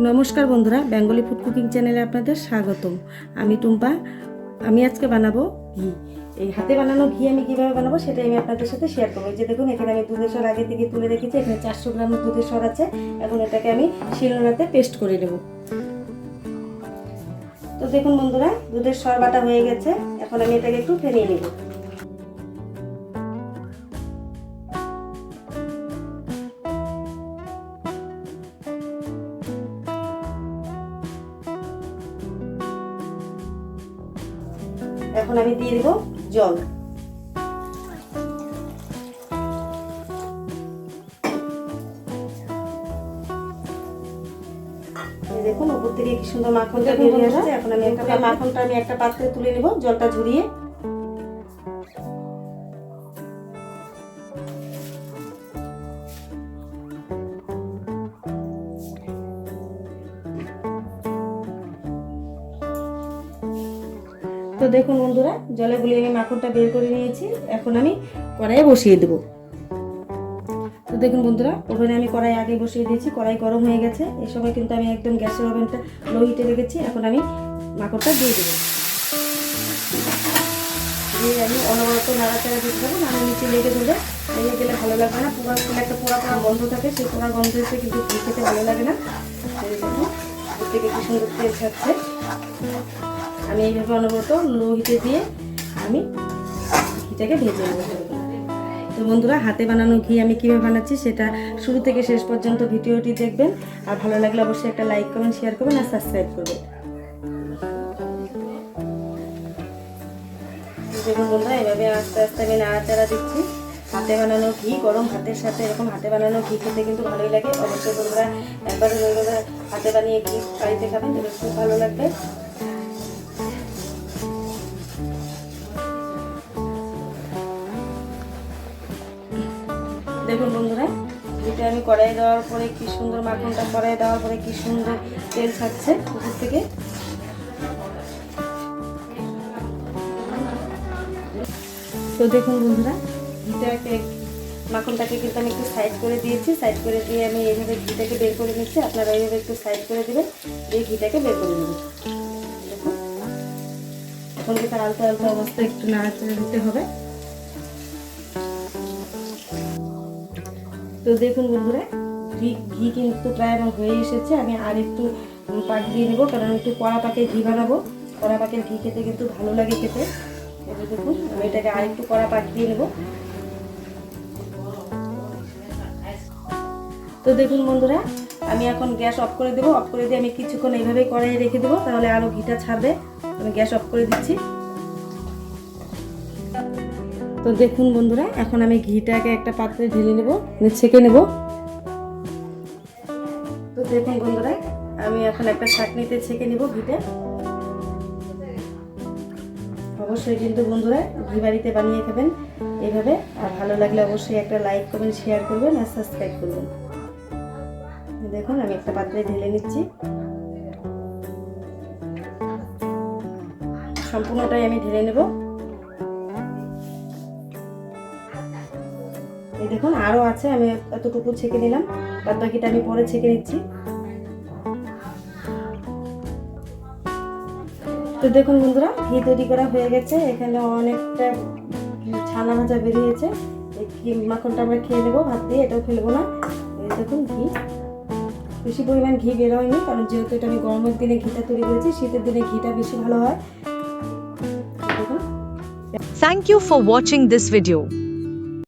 নমস্কার বন্ধুরা, Bengali food cooking চ্যানেলে আপনাদের স্বাগতম। আমি টুম্পা। আমি আজকে বানাবো ঘি। এই হাতে বানানো ঘি আমি কীভাবে বানাবো সেটাই আমি আপনাদের সাথে শেয়ার করবো। এই যে দেখুন, এখানে আমি দুধের সর আগে থেকে তুলে রেখেছি। এখানে 400 গ্রাম দুধের সর আছে। এখন এটাকে আমি শিলনোড়াতে পেস্ট করে নেব। তো দেখুন বন্ধুরা, দুধের সর বাটা হয়ে গেছে। এখন আমি এটাকে একটু ফেনিয়ে নেব। এখন আমি দিয়ে দেব জল। দেখুন উপর থেকে কি সুন্দর মাখনটা বেরিয়ে আসছে। এখন আমি মাখনটা একটা পাত্রে তুলে নেব, জলটা ঝরিয়ে। তো দেখুন বন্ধুরা, জলে গুলিয়ে আমি মাখনটা বের করে নিয়েছি। এখন আমি কড়াইয়ে বসিয়ে দেব। তো দেখুন বন্ধুরা, ওভেনে আমি কড়াই আগে বসিয়ে দিয়েছি। কড়াই গরম হয়ে গেছে। এই সময় কিন্তু আমি একদম গ্যাসের ওভেনটা লো হিটে রেখেছি। এখন আমি মাখনটা দিয়ে দেবো। দিয়ে আমি অনবরত নাড়াচাড়া দিতে থাকবো, নাড়া নিচে লেগে ধরে। লেগে গেলে ভালো লাগবে না। পুরো একটা পোড়া গন্ধ থাকে, সেই পোড়া গন্ধ এসে কিন্তু ঘি খেতে ভালো লাগে না। দেখুন ওর থেকে কি সুন্দর তেল ছাড়ছে। আমি এইভাবে অনবরত লো হিটে দিয়ে আমি ঘিটাকে ভেজে নেব। তো বন্ধুরা, হাতে বানানো ঘি আমি কীভাবে বানাচ্ছি সেটা শুরু থেকে শেষ পর্যন্ত ভিডিওটি দেখবেন। আর ভালো লাগলে অবশ্যই একটা লাইক করবেন, শেয়ার করবেন আর সাবস্ক্রাইব করবেন। দেখুন বন্ধুরা, এভাবে আস্তে আস্তে আমি নাড়াচাড়া দিচ্ছি। হাতে বানানো ঘি গরম ভাতের সাথে এরকম হাতে বানানো ঘি খেতে কিন্তু ভালোই লাগে। অবশ্যই বন্ধুরা একবার হাতে বানিয়ে ঘি বাড়িতে খাবেন, তাহলে খুব ভালো লাগবে। দেখুন বন্ধুরা, যেটা আমি কড়াই দেওয়ার পরে কি সুন্দর মাখনটা কড়াই দেওয়ার পরে কি সুন্দর তেল ছাড়ছে উপর থেকে। তো দেখুন বন্ধুরা, ঘিটাকে মাখনটাকে কিন্তু আমি একটু সাইড করে দিয়েছি। সাইড করে দিয়ে আমি এইভাবে ঘিটাকে বের করে নিচ্ছি। আপনারা এইভাবে একটু সাইড করে দেবেন, দিয়ে ঘিটাকে বের করে নেবেন। দেখুন এখন কিন্তু আলতো আলতো অবস্থায় একটু নাড়াচাড়া দিতে হবে। তো দেখুন বন্ধুরা, ঘি কিন্তু প্রায় আমার হয়ে এসেছে। আমি আর একটু পাক দিয়ে নেবো, কারণ একটু কড়া পাকের ঘি বানাবো। কড়া পাকের ঘি খেতে কিন্তু ভালো লাগে খেতে। এই দেখুন, আমি এটাকে আর একটু কড়া পাক দিয়ে নেবো। তো দেখুন বন্ধুরা, আমি এখন গ্যাস অফ করে দেবো। অফ করে দিয়ে আমি কিছুক্ষণ এইভাবেই কড়াইয়ে রেখে দেবো, তাহলে আরও ঘিটা ছাড়বে। আমি গ্যাস অফ করে দিচ্ছি। তো দেখুন বন্ধুরা, এখন আমি ঘিটাকে একটা পাত্রে ঢেলে নেব, ছেঁকে নেব। তো দেখুন বন্ধুরা, আমি এখন একটা ছাঁকনিতে ছেঁকে নেব ঘিটা। অবশ্যই কিন্তু বন্ধুরা ঘি বাড়িতে বানিয়ে খাবেন এইভাবে। আর ভালো লাগলে অবশ্যই একটা লাইক করবেন, শেয়ার করবেন আর সাবস্ক্রাইব করবেন। দেখুন আমি একটা পাত্রে ঢেলে নিচ্ছি। সম্পূর্ণটাই আমি ঢেলে নেব। এই দেখুন আরও আছে, আমি এতটুকু ছেঁকে নিলাম। বাদ বাকিটা আমি পরে ছেঁকে নিচ্ছি। তো দেখুন বন্ধুরা, ঘি তৈরি করা হয়ে গেছে। এখানে অনেকটা ছানা ভাজা বেরিয়েছে। এই ঘি মাখনটা আমরা খেয়ে নেবো ভাত দিয়ে, এটাও ফেলবো না। এই দেখুন ঘি, বেশি পরিমাণ ঘি বের হয়নি, কারণ যেহেতু এটা আমি গরমের দিনে ঘিটা তৈরি করেছি। শীতের দিনে ঘিটা বেশি ভালো হয়। Thank you for watching this video.